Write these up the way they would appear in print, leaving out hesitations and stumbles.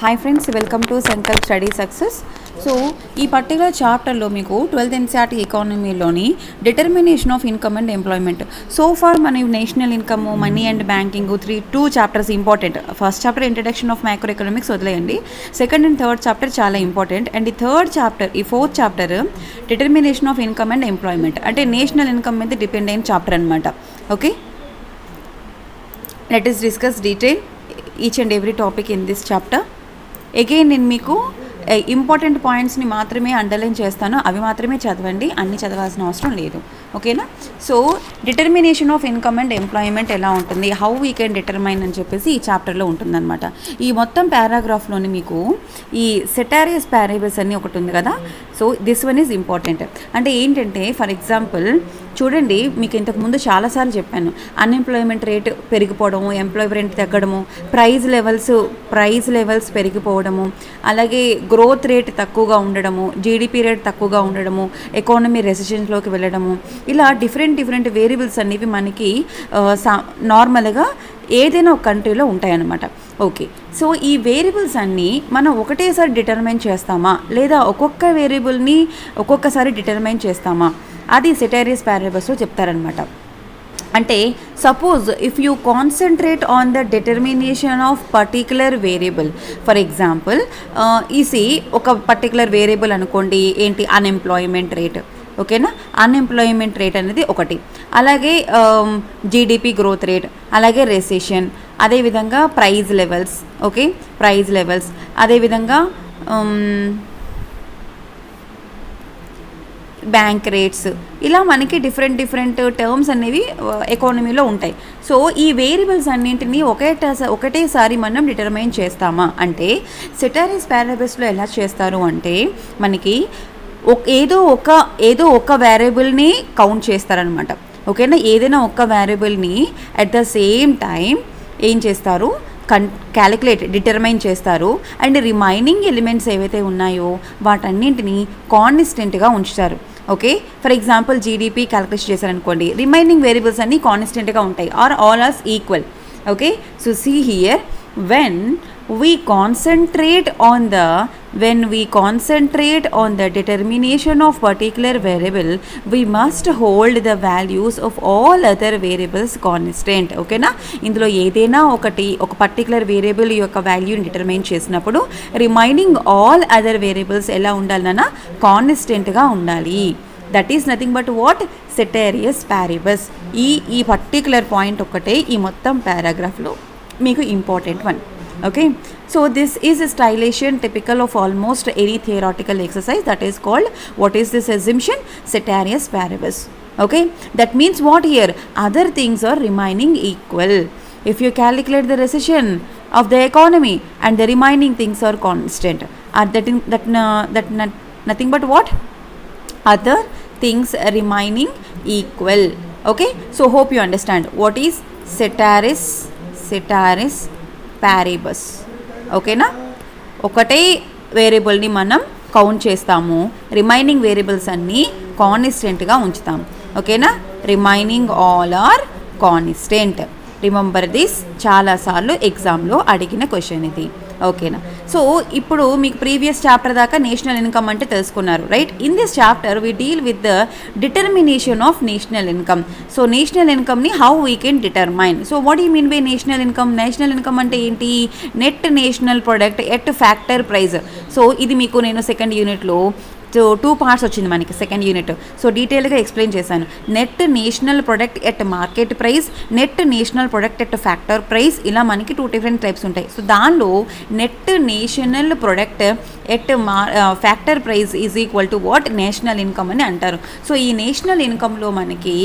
Hi friends, welcome to Sankalp study success. So ఈ particular చాప్టర్లో మీకు 12th NCERT ఎకానమీలోని determination of income and employment. So far మన national income, money and banking two chapters important. First chapter introduction of micro economics వదిలేయండి. Second and third chapter చాలా important. And ఈ fourth chapter determination of income and employment, అంటే national income మీద depend అయిన chapter అనమాట. Okay, let us discuss detail each and every topic in this chapter. Again నేను మీకు important పాయింట్స్ని మాత్రమే అండర్లైన్ చేస్తాను, అవి మాత్రమే చదవండి, అన్ని చదవాల్సిన అవసరం లేదు. ఓకేనా? So determination of income and employment ఎలా ఉంటుంది, హౌ వీ కెన్ డిటర్మైన్ అని చెప్పేసి ఈ చాప్టర్లో ఉంటుందన్నమాట. ఈ మొత్తం పారాగ్రాఫ్లోని మీకు ఈ సెటారియస్ పారేబుల్స్ అని ఒకటి ఉంది కదా. So this one is important. అంటే ఏంటంటే, ఫర్ ఎగ్జాంపుల్ చూడండి, మీకు ఇంతకుముందు చాలాసార్లు చెప్పాను, అన్ఎంప్లాయ్మెంట్ రేట్ పెరిగిపోవడము, ఎంప్లాయ్మెంట్ తగ్గడము, ప్రైజ్ లెవెల్స్ పెరిగిపోవడము, అలాగే గ్రోత్ రేట్ తక్కువగా ఉండడము, జీడిపి రేట్ తక్కువగా ఉండడము, ఎకానమీ రెసిషన్స్లోకి వెళ్ళడము, ఇలా డిఫరెంట్ వేరియబుల్స్ అనేవి మనకి నార్మల్గా ఏదైనా ఒక కంట్రీలో ఉంటాయన్నమాట. ఓకే, సో ఈ వేరియబుల్స్ అన్నీ మనం ఒకటేసారి డిటర్మైన్ చేస్తామా, లేదా ఒక్కొక్క వేరియబుల్ని ఒక్కొక్కసారి డిటర్మైన్ చేస్తామా, అది సెటారియస్ పారాబుల్స్లో చెప్తారనమాట. అంటే suppose if you concentrate on the determination of particular variable, for example ఒక పర్టికులర్ వేరియబుల్ అనుకోండి, ఏంటి, అన్ఎంప్లాయ్మెంట్ రేట్. ఓకేనా? అన్ఎంప్లాయ్మెంట్ రేట్ అనేది ఒకటి, అలాగే జీడిపి గ్రోత్ రేట్, అలాగే రెసిషన్, అదేవిధంగా ప్రైజ్ లెవెల్స్, అదేవిధంగా బ్యాంక్ రేట్స్, ఇలా మనకి డిఫరెంట్ టర్మ్స్ అనేవి ఎకానమీలో ఉంటాయి. సో ఈ వేరియబుల్స్ అన్నింటినీ ఒకటేసారి మనం డిటర్మైన్ చేస్తామా అంటే, సెటారియస్ పారాబుల్స్లో ఎలా చేస్తారు అంటే, మనకి ఏదో ఒక వేరియబుల్ని కౌంట్ చేస్తారనమాట. ఓకేనా? ఏదైనా ఒక వేరియబుల్ని అట్ ద సేమ్ టైం ఏం చేస్తారు, డిటర్మైన్ చేస్తారు. అండ్ రిమైనింగ్ ఎలిమెంట్స్ ఏవైతే ఉన్నాయో వాటన్నింటినీ కాన్స్టెంట్గా ఉంచుతారు. Okay, for example GDP calculate చేశారనుకోండి, రిమైనింగ్ వేరియబుల్స్ అన్నీ కాన్స్టెంట్గా ఉంటాయి, or all are equal. Okay, so see here, when we concentrate on the determination of particular variable, we must hold the values of all other variables constant. ఓకేనా? ఇందులో ఏదైనా ఒక particular variable యొక్క వాల్యూని determine చేసినప్పుడు రిమైనింగ్ ఆల్ అదర్ వేరియబుల్స్ ఎలా ఉండాలన్నా కాన్స్టెంట్గా ఉండాలి. That is nothing but what, ceteris paribus. ఈ పర్టికులర్ పాయింట్ ఒక్కటే ఈ మొత్తం పారాగ్రాఫ్లో మీకు important one. Okay, so this is a stylization typical of almost any theoretical exercise that is called, what is this assumption, ceteris paribus. Okay, that means what here, other things are remaining equal. If you calculate the recession of the economy and the remaining things are constant, nothing but what, other things remaining equal. Okay, so hope you understand what is ceteris parables. ఓకేనా? ఒకటే వేరియబుల్ని మనం count చేస్తాము, remaining variables అన్నీ కాన్స్టెంట్గా ఉంచుతాము. ఓకేనా? Remaining all are constant. Remember this, చాలాసార్లు ఎగ్జామ్లో అడిగిన క్వశ్చన్ ఇది. ఓకేనా? సో ఇప్పుడు మీకు ప్రీవియస్ చాప్టర్ దాకా నేషనల్ ఇన్కమ్ అంటే తెలుసుకున్నారు, right? In this chapter we deal with the determination of national income. So national ఇన్కమ్ని how we can determine. So what you mean by national income? National income అంటే ఏంటి? Net national product at factor price. So ఇది మీకు నేను second యూనిట్లో 2 parts వచ్చింది మనకి second unit. So డీటెయిల్గా ఎక్స్ప్లెయిన్ చేశాను. Net national product at market price, net national product at factor price, ఇలా మనకి 2 different టైప్స్ ఉంటాయి. సో దానిలో net national product at factor price is equal to what, national income అని అంటారు. So ఈ national ఇన్కంలో మనకి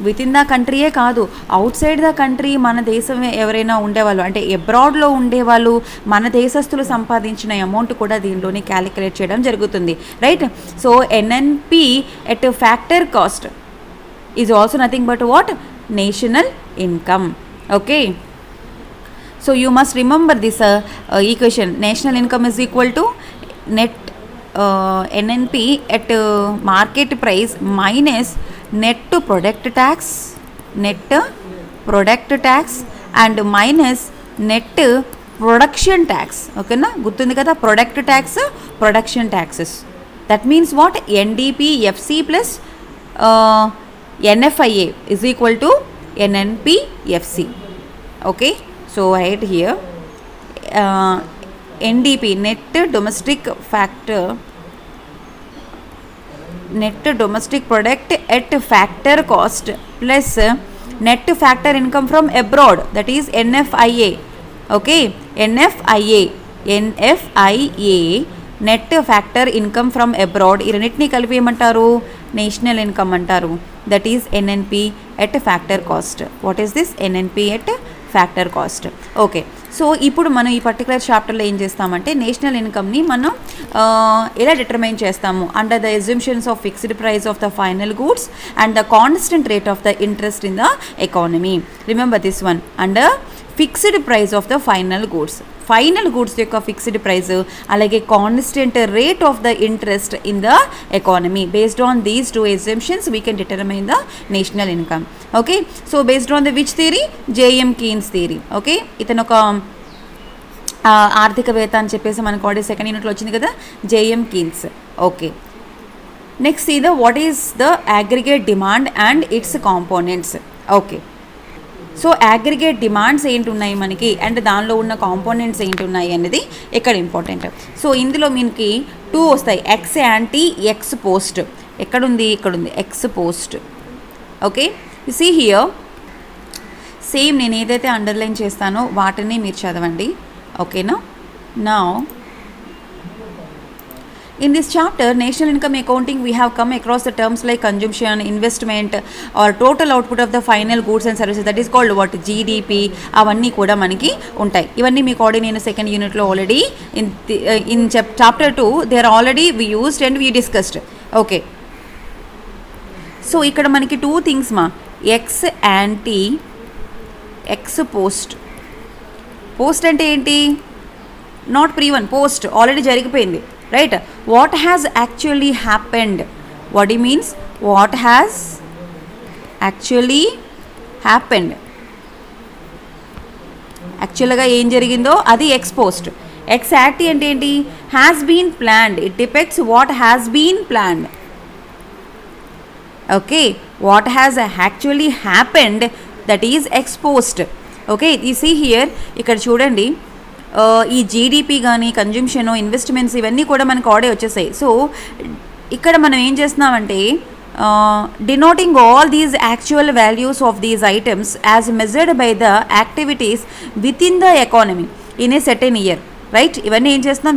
విత్ ఇన్ ద కంట్రీయే కాదు, out side the country మన దేశం ఎవరైనా ఉండేవాళ్ళు, అంటే అబ్రాడ్లో ఉండేవాళ్ళు, మన దేశస్తులు సంపాదించిన అమౌంట్ కూడా దీనిలోనే క్యాలిక్యులేట్ చేయడం జరుగుతుంది, right? So NNP at a factor cost is also nothing but what, national income. Okay, so you must remember this equation. National income is equal to net NNP at market price minus net product tax and minus net production tax. ఓకేనా, గుర్తుంది కదా, product tax, production taxes. That means what? NDPFC plus NFIA is equal to NNPFC. Okay, so write here NDP, net domestic product at factor cost, plus net factor income from abroad, that is NFIA. Okay, NFIA net factor income from abroad, ఈ రెండింటినీ కలిపి ఏమంటారు? National income అంటారు. That is NNP at factor cost. What is this? NNP at factor cost. Okay, so ఇప్పుడు మనం ఈ particular చాప్టర్లో ఏం చేస్తామంటే నేషనల్ ఇన్కమ్ని మనం ఎలా డిటర్మైన్ చేస్తాము? Under the assumptions of fixed price of the final goods and the constant rate of the interest in the economy. Remember this one, under fixed price of the final goods, final goods యొక్క fixed price, అలాగే constant rate of the interest in the economy. Based on these two assumptions we can determine the national income. Okay, so based on the which theory? JM Keynes theory. Okay, ఇతను ఒక ఆర్థికవేత్త అని చెప్పేసి మనకు already second యూనిట్లో వచ్చింది కదా, JM Keynes. Okay, next see the what is the aggregate demand and its components. Okay, so aggregate demands ఏంటి ఉన్నాయి మనకి అండ్ దానిలో ఉన్న కాంపోనెంట్స్ ఏంటి ఉన్నాయి అనేది ఇక్కడ ఇంపార్టెంట్. సో ఇందులో మనకి 2 వస్తాయి, ఎక్స్ యాంటీ, ఎక్స్ పోస్ట్. ఎక్కడుంది? ఇక్కడుంది, ex post. Okay, see here, same నేను ఏదైతే అండర్లైన్ చేస్తానో వాటిని మీరు చదవండి. ఓకేనా, now in this chapter national income accounting we have come across the terms like consumption, investment or total output of the final goods and services, that is called what? GDP. అవన్నీ కూడా మనకి ఉంటాయి. ఇవన్నీ మీకు ఆల్రెడీ నేను second యూనిట్లో already in chapter 2 they are already we used and we discussed. Okay, so ఇక్కడ మనకి 2 things మా, X ante, ex post. Post అంటే ఏంటి? నాట్ ప్రీవన్, పోస్ట్ ఆల్రెడీ జరిగిపోయింది, right? What has actually happened? What do you means? What has actually happened? యాక్చువల్గా ఏం జరిగిందో అది ఎక్స్ పోస్ట్. ఎక్స్ యాంటీ అంటే ఏంటి? Has been planned. It depicts what has been planned. Okay, what has actually happened, that is ex post. Okay, ఈ see here, ఇక్కడ చూడండి, ఈ జీడిపి కానీ కన్జ్యూమ్షన్, ఇన్వెస్ట్మెంట్స్ ఇవన్నీ కూడా మనకు ఆడే వచ్చేసాయి. సో ఇక్కడ మనం ఏం చేస్తున్నామంటే denoting all these actual values of these items as measured by the activities within the economy in a certain year. Right, ఇవన్నీ ఏం చేస్తున్నాం?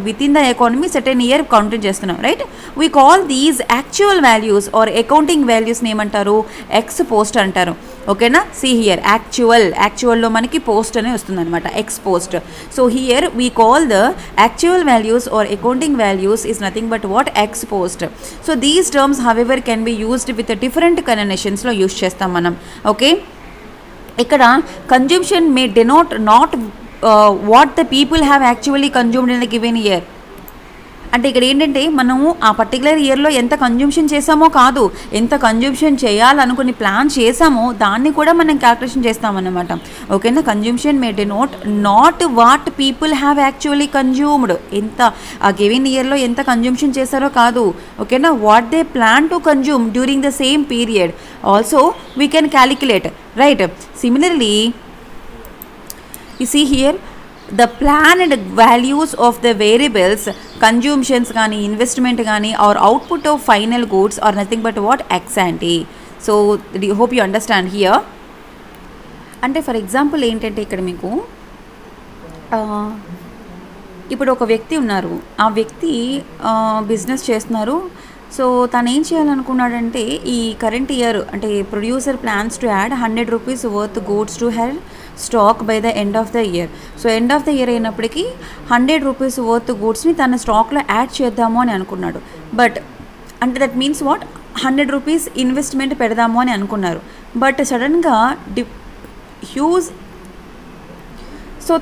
With in the economy certain year counting చేస్తున్నాం. Right, we call these actual values or accounting వాల్యూస్ని ఏమంటారు? X post అంటారు. ఓకేనా, see here, యాక్చువల్లో మనకి post అనే వస్తుంది అనమాట, ex post. So here we call the actual values or accounting values is nothing but what? Ex post. So these terms however can be used with different కన్వెన్షన్స్లో use చేస్తాం మనం. Okay, ఇక్కడ consumption may denote not what the people have actually consumed in the given year. అంటే ఇక్కడ ఏంటంటే మనము ఆ particular ఇయర్లో ఎంత కన్జ్యూమ్షన్ చేసామో కాదు, ఎంత కన్జ్యూమ్షన్ చేయాలనుకుని ప్లాన్ చేసామో దాన్ని కూడా మనం క్యాల్కులేషన్ చేస్తామన్నమాట. ఓకేనా, consumption may denote not what people have actually consumed, ఎంత ఆ గివెన్ ఇయర్లో ఎంత కన్జ్యూమ్షన్ చేశారో కాదు. ఓకేనా, what they plan to consume during the same period also we can calculate. Right, similarly you see here the planned values of the variables, consumptions gaani, investment gaani or output of final goods are nothing but what? Ex ante. So hope you understand here. అంటే for example ఏంటంటే ఇక్కడ మీకు ఇప్పుడు ఒక వ్యక్తి ఉన్నారు, ఆ వ్యక్తి బిజినెస్ చేస్తున్నారు. సో తను ఏం చేయాలనుకున్నాడంటే ఈ కరెంట్ ఇయర్ అంటే producer plans to add 100 rupees worth goods to her stock by the end of the year. So end of the year అయినప్పటికీ 100 రూపీస్ వర్త్ గూడ్స్ని తన స్టాక్లో యాడ్ చేద్దాము అని అనుకున్నాడు. బట్ అంటే that means what? 100 rupees investment పెడదాము అని అనుకున్నారు. బట్ సడన్గా హ్యూజ్ సో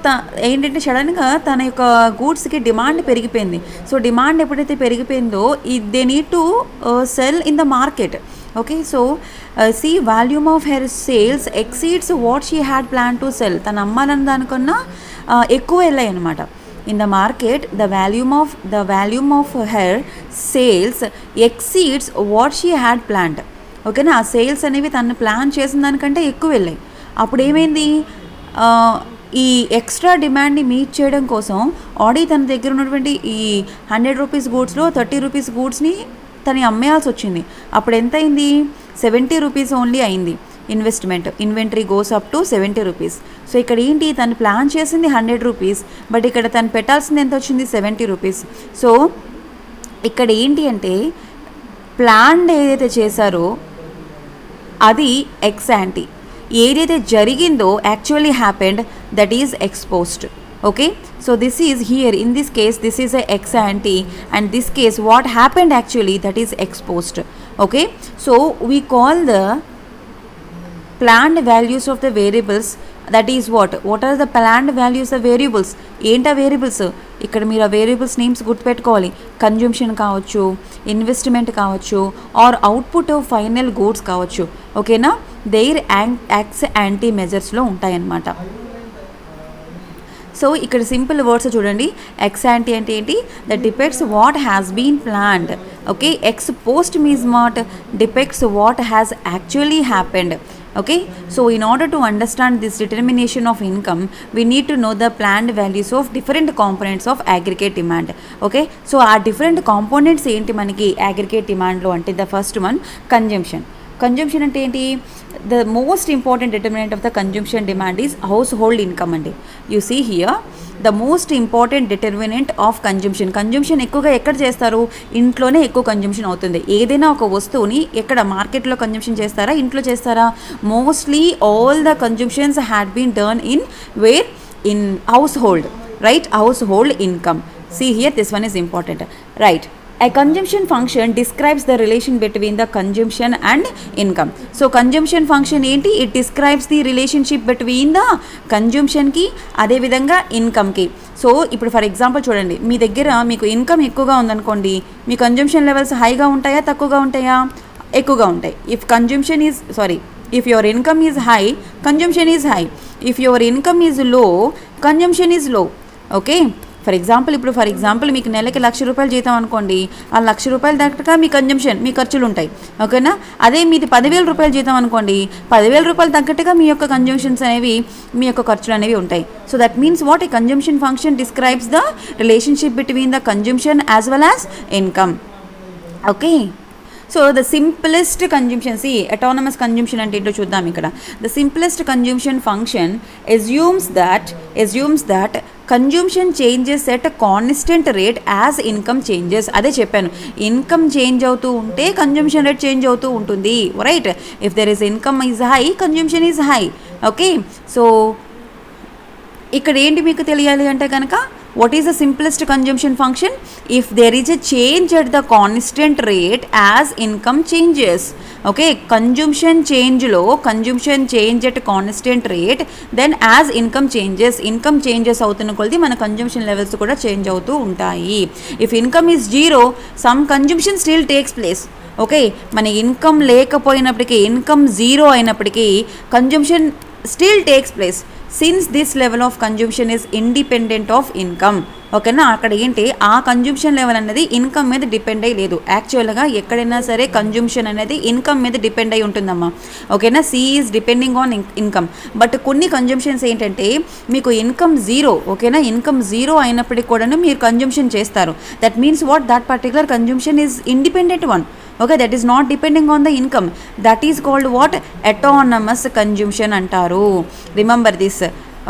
ఏంటంటే సడన్గా తన యొక్క గూడ్స్కి డిమాండ్ పెరిగిపోయింది. సో డిమాండ్ ఎప్పుడైతే పెరిగిపోయిందో they need to sell in the market. Okay, so she volume of her sales exceeds what she had plan to sell. తను అమ్మాలని దానికన్నా ఎక్కువ వెళ్ళాయి అనమాట. In the market the volume of her sales exceeds what she had planned. ఓకేనా, ఆ sales అనేవి తను ప్లాన్ చేసిన దానికంటే ఎక్కువ వెళ్ళాయి. అప్పుడు ఏమైంది, ఈ ఎక్స్ట్రా డిమాండ్ని మీట్ చేయడం కోసం ఆడి తన దగ్గర ఉన్నటువంటి ఈ 100 రూపీస్ గూడ్స్లో 30 రూపీస్ గూడ్స్ని తను అమ్మేయాల్సి వచ్చింది. అప్పుడు ఎంత అయింది, 70 రూపీస్ ఓన్లీ అయింది inventory goes up to 70 rupees. So ఇక్కడ ఏంటి, తను ప్లాన్ చేసింది 100 రూపీస్, బట్ ఇక్కడ తను పెట్టాల్సింది ఎంత వచ్చింది, 70 రూపీస్. సో ఇక్కడ ఏంటి అంటే ప్లాన్ ఏదైతే చేశారో అది ఎక్స్ యాంటీ, ఏదైతే జరిగిందో actually happened that is exposed. Okay, so this is here in this case this is a ex ante, and this case what happened actually that is exposed. Okay, so we call the planned values of the variables, that is what are the planned values of variables. ఏంటా variables, ఇక్కడ మీరు ఆ variables names గుర్తుపెట్టుకోవాలి. Consumption కావచ్చు, investment కావచ్చు, or output of final goods కావచ్చు. ఓకేనా, their ex ante మెజర్స్లో ఉంటాయన్నమాట. సో ఇక్కడ సింపుల్ వర్డ్స్ చూడండి, ఎక్స్ యాంటీ అంటే ఏంటి, that depicts what has been planned. Okay, ex post means what, depicts what has actually happened. Okay, so in order to understand this determination of income, we need to know the planned values of different components of aggregate demand. Okay, so our different components ఏంటి మనకి aggregate demand లో అంటే the first one consumption. Consumption అంటే ఏంటి, the most important determinant of the consumption demand is household income అండి. You see here the most important determinant of consumption ఎక్కువగా ఎక్కడ చేస్తారు, ఇంట్లోనే ఎక్కువ కన్జంప్షన్ అవుతుంది. ఏదైనా ఒక వస్తువుని ఎక్కడ మార్కెట్లో కన్జంప్షన్ చేస్తారా, ఇంట్లో చేస్తారా, mostly all the consumptions had been done in household, right, household income. See here, this one is important, right. A consumption function describes the relation between the consumption and income. So consumption function ఏంటి, it describes the relationship between the consumption కి అదే విధంగా income కి. So ఇప్పుడు for example చూడండి, మీ దగ్గర మీకు income ఎక్కువగా ఉందనుకోండి, మీ కన్జంప్షన్ లెవెల్స్ హైగా ఉంటాయా తక్కువగా ఉంటాయా, ఎక్కువగా ఉంటాయి. If your income is high, consumption is high. If your income is low, consumption is low. Okay, for example మీకు నెలకి 1,00,000 రూపాయలు జీతం అనుకోండి, ఆ 1,00,000 రూపాయలు దాకా మీ కన్జంప్షన్, మీ ఖర్చులు ఉంటాయి. ఓకేనా, అదే మీది 10,000 రూపాయలు జీతం అనుకోండి, 10,000 రూపాయలు తగ్గట్టుగా మీ యొక్క కన్జంప్షన్స్ అనేవి, మీ యొక్క ఖర్చులు అనేవి ఉంటాయి. So that means what, A consumption function describes the relationship between the consumption as well as income. Okay, so the simplest consumption, autonomous consumption అంటే ఏంటో చూద్దాం ఇక్కడ. The simplest consumption function assumes that consumption changes at constant rate as income changes. అదే చెప్పాను, income change అవుతూ ఉంటే consumption rate change అవుతూ ఉంటుంది, right. If there is income is high, consumption is high. Okay, so ఇక్కడ ఏంటి మీకు తెలియాలి అంటే కనుక, what is the simplest consumption function? If there is a change at the constant rate as income changes. Okay, consumption change at constant rate, then as income changes అవుతున్న కొలది మన consumption levels కూడా చేంజ్ అవుతూ ఉంటాయి. If income is zero, some consumption still takes place. Okay, మన income లేకపోయినప్పటికీ, income zero అయినప్పటికీ consumption still takes place, since this level of consumption is independent of income. ఓకేనా, అక్కడ ఏంటి, ఆ కన్జంప్షన్ లెవెల్ అనేది ఇన్కమ్ మీద డిపెండ్ అయ్యి లేదు. యాక్చువల్గా ఎక్కడైనా సరే కన్జంప్షన్ అనేది ఇన్కమ్ మీద డిపెండ్ అయి ఉంటుందమ్మా. ఓకేనా, C is depending on income. But కొన్ని కన్జంప్షన్స్ ఏంటంటే మీకు ఇన్కమ్ జీరో, ఓకేనా, ఇన్కమ్ జీరో అయినప్పటికీ కూడాను మీరు కన్జంప్షన్ చేస్తారు. That means what, that particular consumption is independent one. Okay, that is not depending on the income. That is called what, autonomous consumption antaru. Remember this.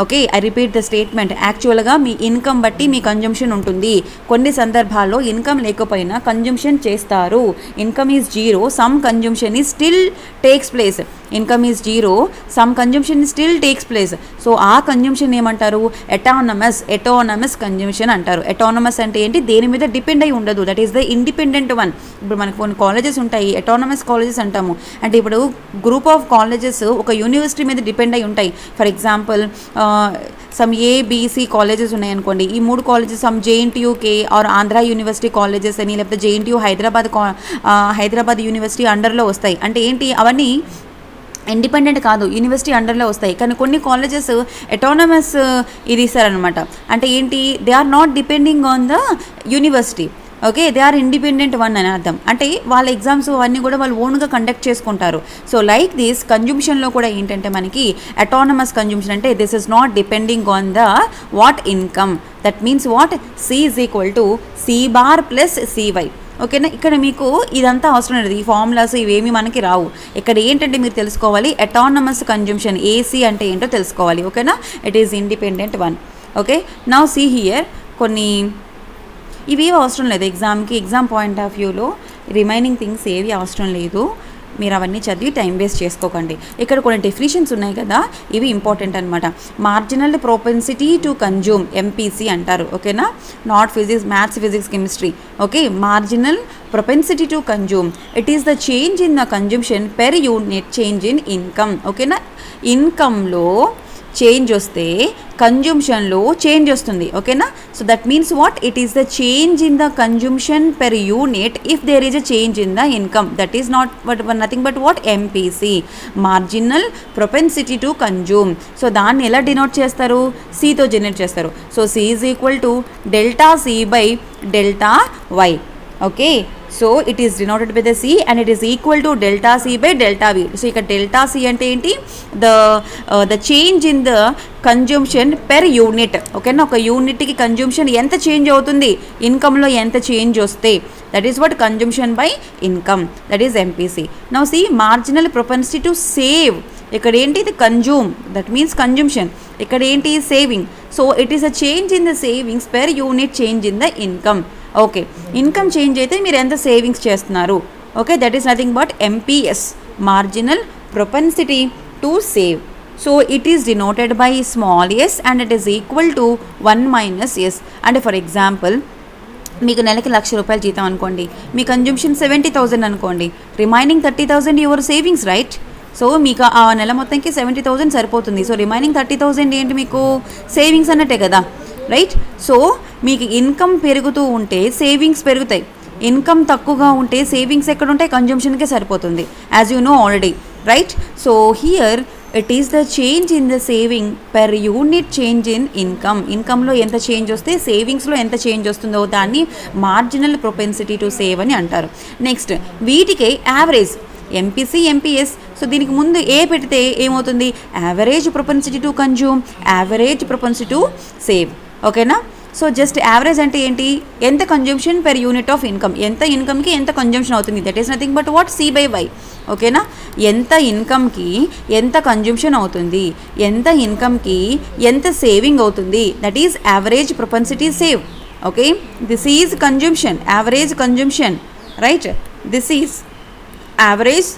Okay, I repeat the statement. యాక్చువల్గా మీ income బట్టి మీ consumption ఉంటుంది. కొన్ని సందర్భాల్లో income లేకపోయినా consumption చేస్తారు. Income is zero, some consumption is still takes place. Income is zero, some consumption still takes place. So ఆ consumption ఏమంటారు, autonomous consumption అంటారు. ఎటానమస్ అంటే ఏంటి, దేని మీద డిపెండ్ అయి ఉండదు, that is the independent one. ఇప్పుడు మనకు కొన్ని కాలేజెస్ ఉంటాయి, ఎటానమస్ కాలేజెస్ అంటాము. అంటే ఇప్పుడు గ్రూప్ ఆఫ్ కాలేజెస్ ఒక యూనివర్సిటీ మీద డిపెండ్ అయి ఉంటాయి. For example some ABC colleges ఉన్నాయనుకోండి, ఈ 3 colleges some JNTUK or Andhra university colleges అని, లేకపోతే జేఎన్టీయూ హైదరాబాద్ యూనివర్సిటీ అండర్లో వస్తాయి. అంటే ఏంటి, అవన్నీ ఇండిపెండెంట్ కాదు, యూనివర్సిటీ అండర్లో వస్తాయి. కానీ కొన్ని కాలేజెస్ అటానమస్ ఇది ఇస్తారనమాట. అంటే ఏంటి, they are not depending on the university. Okay, they are independent one అని అర్థం. అంటే వాళ్ళ ఎగ్జామ్స్ అవన్నీ కూడా వాళ్ళు ఓన్గా కండక్ట్ చేసుకుంటారు. సో లైక్ దిస్ కన్జంప్షన్లో కూడా ఏంటంటే మనకి అటానమస్ కన్జంప్షన్ అంటే this is not depending on the what income. That means what, C is equal to C bar plus C Y. ఓకేనా, ఇక్కడ మీకు ఇదంతా అవసరం లేదు, ఈ ఫార్ములాస్ ఇవేమి మనకి రావు. ఇక్కడ ఏంటంటే మీరు తెలుసుకోవాలి అటానమస్ కన్జంప్షన్ ఏసీ అంటే ఏంటో తెలుసుకోవాలి. ఓకేనా, it is independent one. Okay, now see here కొన్ని ఇవి అవసరం లేదు ఎగ్జామ్కి. ఎగ్జామ్ పాయింట్ ఆఫ్ వ్యూలో రిమైనింగ్ థింగ్స్ ఏవి అవసరం లేదు, మీరు అవన్నీ చదివి టైం వేస్ట్ చేసుకోకండి. ఇక్కడ కొన్ని డెఫినిషన్స్ ఉన్నాయి కదా, ఇవి ఇంపార్టెంట్ అనమాట. Marginal propensity to consume, MPC అంటారు. ఓకేనా, not physics, maths, physics, chemistry. Okay, marginal propensity to consume, it is the change in the consumption per unit change in income. ఓకేనా, ఇన్కమ్లో చేంజ్ వస్తే కన్జ్యూమ్షన్లో చేంజ్ వస్తుంది. ఓకేనా, so that means what, it is the change in the consumption per unit if there is a change in the income. That is not but nothing but what, MPC, marginal propensity to consume. So దాన్ని ఎలా denote చేస్తారు, సితో generate చేస్తారు. So C is equal to delta C by delta Y. Okay, so it is denoted by the C and it is equal to delta C by delta V. So ఇక్కడ delta C అంటే ఏంటి, the change in the consumption per unit. ఓకేనా, ఒక యూనిట్కి consumption ఎంత change అవుతుంది, ఇన్కమ్లో ఎంత change వస్తే, that is what consumption by income, that is MPC. Now C marginal propensity to save, ఇక్కడ ఏంటి, ఇది కన్జ్యూమ్, దట్ మీన్స్ కన్జ్యూమ్షన్. ఇక్కడ ఏంటి, saving. So it is a change in the savings per unit change in the income. Okay, income change అయితే మీరు ఎంత savings చేస్తున్నారు. Okay, that is nothing but MPS, marginal propensity to save. So it is denoted by small S and it is equal to 1 minus yes. అంటే for example మీకు నెలకి 1,00,000 రూపాయలు జీతం అనుకోండి, మీ కన్జ్యూమ్షన్ 70,000 అనుకోండి, remaining 30,000 your savings, right. So మీకు ఆ నెల మొత్తంకి 70,000 సరిపోతుంది. సో రిమైనింగ్ 30,000 ఏంటి, మీకు సేవింగ్స్ అన్నట్టే కదా, రైట్. సో మీకు ఇన్కమ్ పెరుగుతూ ఉంటే సేవింగ్స్ పెరుగుతాయి, ఇన్కమ్ తక్కువగా ఉంటే సేవింగ్స్ ఎక్కడ ఉంటాయి, కన్జంప్షన్కే సరిపోతుంది, as you know already, right. So here it is the change in the saving per unit change in income. ఇన్కమ్లో ఎంత చేంజ్ వస్తే సేవింగ్స్లో ఎంత చేంజ్ వస్తుందో దాన్ని మార్జినల్ ప్రొపెన్సిటీ టు సేవ్ అని అంటారు. నెక్స్ట్ వీటికి యావరేజ్, ఎంపీసీ, ఎంపీఎస్. సో దీనికి ముందు ఏ పెడితే ఏమవుతుంది, average propensity to consume, average propensity to save. ఓకేనా, సో జస్ట్ యావరేజ్ అంటే ఏంటి, ఎంత consumption per unit of income, ఎంత ఇన్కమ్కి ఎంత కన్జంప్షన్ అవుతుంది, that is nothing but what, C by Y. ఓకేనా, ఎంత ఇన్కమ్కి ఎంత కన్జంప్షన్ అవుతుంది, ఎంత ఇన్కమ్కి ఎంత సేవింగ్ అవుతుంది, that is average propensity save. Okay, this is consumption, average consumption, right. This is average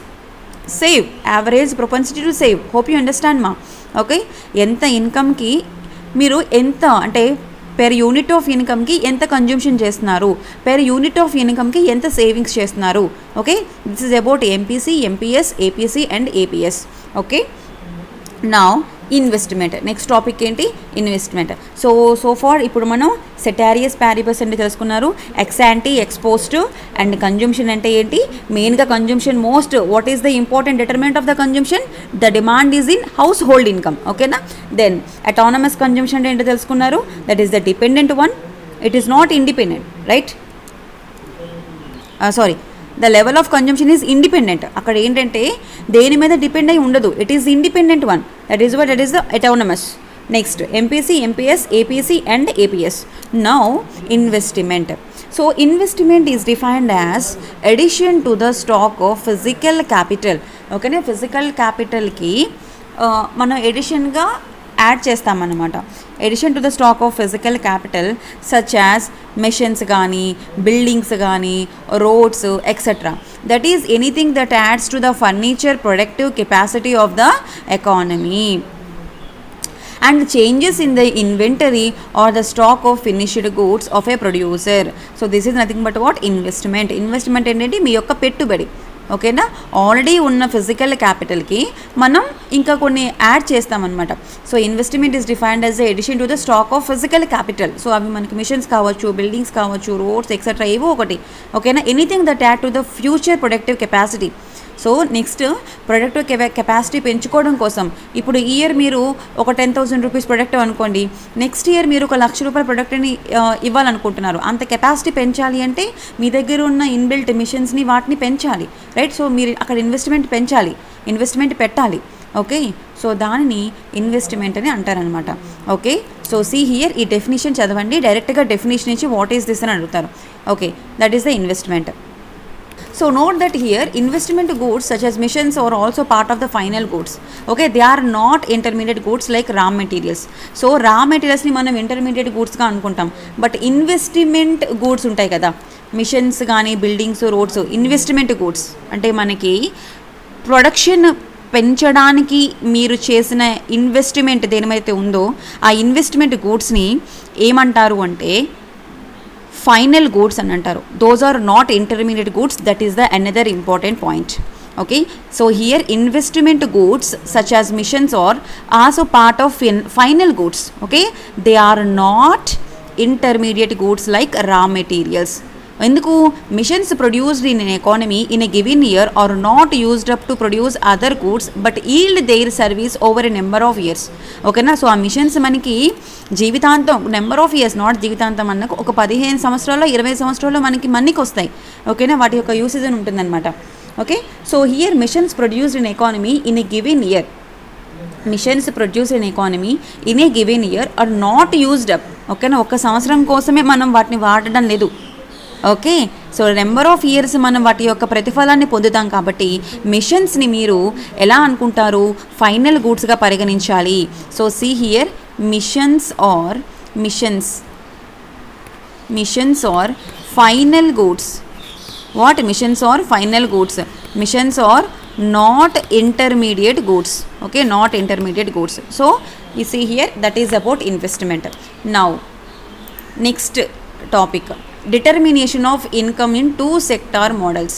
save, average propensity to save. Hope you understand మా. ఓకే, ఎంత ఇన్కమ్కి మీరు ఎంత అంటే పెర్ యూనిట్ ఆఫ్ ఇన్కమ్కి ఎంత కన్జంప్షన్ చేస్తున్నారు, పెర్ యూనిట్ ఆఫ్ ఇన్కమ్కి ఎంత savings చేస్తున్నారు. Okay, this is about MPC, MPS, APC and APS. Okay, now investment. Next topic ఏంటి, ఇన్వెస్ట్మెంట్. సో ఫార్ ఇప్పుడు మనం సెటారియస్ ప్యారిబస్ అంటే తెలుసుకున్నారు, ex ante, ex post and consumption అంటే ఏంటి, మెయిన్గా consumption most, what is the important determinant of the consumption, the demand is in household income. ఓకేనా, then autonomous consumption అంటే ఏంటో తెలుసుకున్నారు, that is the dependent one, it is not independent, right. Sorry, the level of consumption is independent. అక్కడ ఏంటంటే దేని మీద depend అయి ఉండదు, it is independent one, that is what, that is the autonomous. Next MPC, MPS, APC and APS. Now investment. So investment is defined as addition to the stock of physical capital. ఓకేనా, physical క్యాపిటల్కి మనం ఎడిషన్గా add చేస్తామన్నమాట. Addition to the stock of physical capital such as machines కానీ, buildings కానీ, roads etcetera. That is anything that ads to the furniture productive capacity of the economy and changes in the inventory or the stock of finished goods of a producer. So this is nothing but what, investment. Investment ఏంటంటే మీ యొక్క పెట్టుబడి. ఓకేనా, already ఉన్న physical క్యాపిటల్కి మనం ఇంకా కొన్ని add చేస్తామన్నమాట. So investment is defined as edition to the stock of physical capital. So అవి మనకి మిషన్స్ కావచ్చు, బిల్డింగ్స్ కావచ్చు, రోడ్స్ ఎక్సెట్రా ఏవో ఒకటి. ఓకేనా, anything that add to the future productive capacity. So next product capacity పెంచుకోవడం కోసం ఇప్పుడు ఈ ఇయర్ మీరు ఒక 10,000 రూపీస్ ప్రొడక్ట్ అనుకోండి, నెక్స్ట్ ఇయర్ మీరు ఒక 1,00,000 రూపాయల ప్రొడక్ట్ని ఇవ్వాలనుకుంటున్నారు. అంత కెపాసిటీ పెంచాలి అంటే మీ దగ్గర ఉన్న ఇన్బిల్ట్ మిషన్స్ని వాటిని పెంచాలి, రైట్? సో మీరు అక్కడ ఇన్వెస్ట్మెంట్ పెట్టాలి. ఓకే, సో దానిని ఇన్వెస్ట్మెంట్ అని అంటారనమాట. ఓకే, సో సీ హియర్ ఈ డెఫినేషన్ చదవండి, డైరెక్ట్గా డెఫినేషన్ ఇచ్చి వాట్ ఈస్ దిస్ అని అడుగుతారు. Okay, that is the investment. So note that here investment goods such as machines are also part of the final goods. Okay, they are not intermediate goods like raw materials. So raw materials ni manam intermediate goods ga anukuntam, but investment goods untayi kada, machines gaani buildings roads, investment goods ante manaki production పెంచడానికి మీరు చేసిన investment దేనిమైతే ఉందో ఆ investment గూడ్స్ని ఏమంటారు అంటే final goods అని అంటారు. Those are not intermediate goods, that is the another important point. Okay, so here investment goods such as machines are also part of final goods. Okay, they are not intermediate goods like raw materials. ఎందుకు? Machines produced in an economy in a given year are not used up to produce other goods but yield their service over a number of years. ఓకేనా, so ఆ machines మనకి జీవితాంతం, number of years, not జీవితాంతం అన్నకు ఒక 15 సంవత్సరాల్లో 20 సంవత్సరాల్లో మనకి వస్తాయి. ఓకేనా, వాటి యొక్క యూసేజ్ అని ఉంటుందన్నమాట. Okay, so here machines produced in economy in a given year, machines produced in economy in a given year are not used up. ఓకేనా, ఒక సంవత్సరం కోసమే మనం వాటిని వాడడం లేదు. Okay, so number of years మనం వాటి యొక్క ప్రతిఫలాన్ని పొందుతాం కాబట్టి మిషన్స్ని మీరు ఎలా అనుకుంటారు? ఫైనల్ గూడ్స్గా పరిగణించాలి. So see here machines are final goods. What? Machines are final goods. Machines are not intermediate goods. Okay, not intermediate goods. So you see here that is about investment. Now next topic, determination of income in two sector models.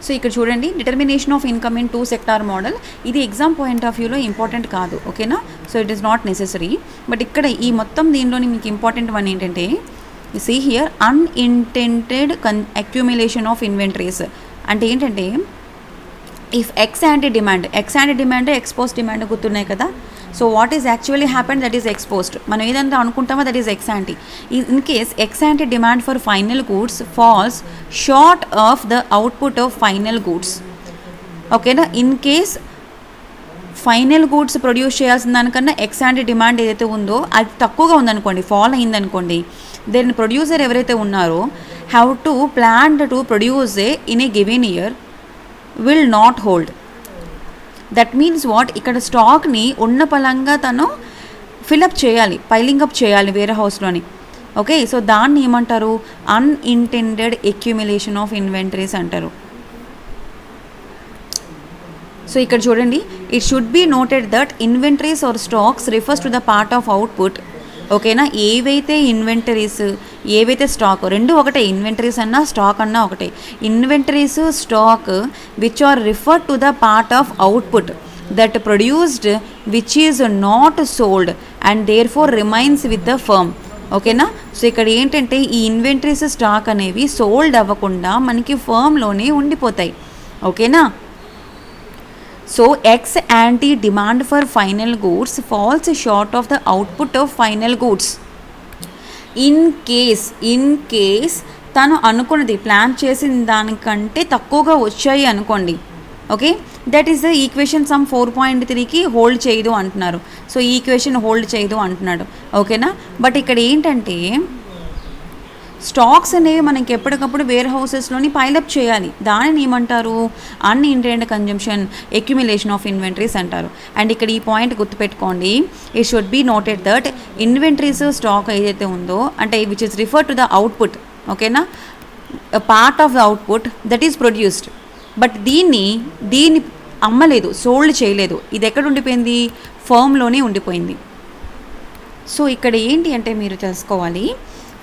So ఇక్కడ చూడండి, determination of income in 2 sector model. ఇది exam point of వ్యూలో important కాదు. ఓకేనా, so it is not necessary. But ఇక్కడ ఈ మొత్తం దీనిలోని మీకు ఇంపార్టెంట్ వన్ ఏంటంటే, you see here unintended accumulation of inventories. అంటే ఏంటంటే, if ex ante demand ex post demand గుర్తున్నాయి కదా. So what is actually happened, that is ex post. మనం ఏదంతా అనుకుంటామో that is ex ante. In case X ante demand for final goods falls short of the output of final goods. ఓకేనా, in case final goods produce చేయాల్సిన దానికన్నా X ante demand ఏదైతే ఉందో అది తక్కువగా ఉందనుకోండి, ఫాల్ అయిందనుకోండి, దెన్ ప్రొడ్యూసర్ ఎవరైతే ఉన్నారో have to plan to produce in a given year will not hold. That means what? ఇక్కడ స్టాక్ని ఉన్న పలంగా తను ఫిలప్ చేయాలి, పైలింగ్ అప్ చేయాలి వేరే హౌస్లోని. ఓకే, సో దాన్ని ఏమంటారు? అన్ఇంటెండెడ్ అక్యుములేషన్ ఆఫ్ ఇన్వెంటరీస్ అంటారు. సో ఇక్కడ చూడండి, it should be noted that inventories or stocks refers to the part of output. ఓకేనా, ఏవైతే ఇన్వెంటరీస్, ఏవైతే స్టాక్, రెండు ఒకటే, ఇన్వెంటరీస్ అన్నా స్టాక్ అన్నా ఒకటే. Inventories, stock which are referred to the part of output that produced which is not sold and therefore remains with the firm. ఓకేనా, so ఇక్కడ ఏంటంటే ఈ ఇన్వెంటరీస్, స్టాక్ అనేవి సోల్డ్ అవ్వకుండా మనకి ఫర్మ్లోనే ఉండిపోతాయి. ఓకేనా, so ex ante demand for final goods falls short of the output of final goods. In case తను అనుకున్నది, ప్లాన్ చేసిన దానికంటే తక్కువగా వచ్చాయి అనుకోండి. Okay, that is the equation some 4.3కి హోల్డ్ చేయదు అంటున్నారు. సో ఈ ఈక్వేషన్ హోల్డ్ చేయదు అంటున్నాడు. ఓకేనా, బట్ ఇక్కడ ఏంటంటే స్టాక్స్ అనేవి మనకి ఎప్పటికప్పుడు వేర్ హౌసెస్లోని పైలప్ చేయాలి. దానిని ఏమంటారు? Unintended consumption accumulation of inventories అంటారు. అండ్ ఇక్కడ ఈ పాయింట్ గుర్తుపెట్టుకోండి, it should be noted that inventories, stock ఏదైతే ఉందో అంటే which is refer to the output. ఓకేనా, part of the output that is produced, but దీన్ని అమ్మలేదు, సోల్డ్ చేయలేదు. ఇది ఎక్కడ ఉండిపోయింది? ఫర్మ్లోనే ఉండిపోయింది. సో ఇక్కడ ఏంటి అంటే మీరు తెలుసుకోవాలి,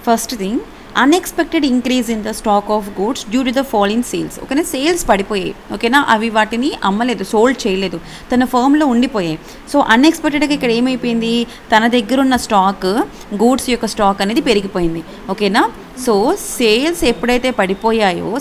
first thing, unexpected increase in the stock of goods due to the fall in sales. ఓకేనా, సేల్స్ పడిపోయాయి. ఓకేనా, అవి వాటిని అమ్మలేదు, సోల్డ్ చేయలేదు, తన ఫర్మ్లో ఉండిపోయాయి. సో అన్ఎక్స్పెక్టెడ్గా ఇక్కడ ఏమైపోయింది? తన దగ్గర ఉన్న స్టాక్, గూడ్స్ యొక్క స్టాక్ అనేది పెరిగిపోయింది. ఓకేనా, సో సేల్స్ ఎప్పుడైతే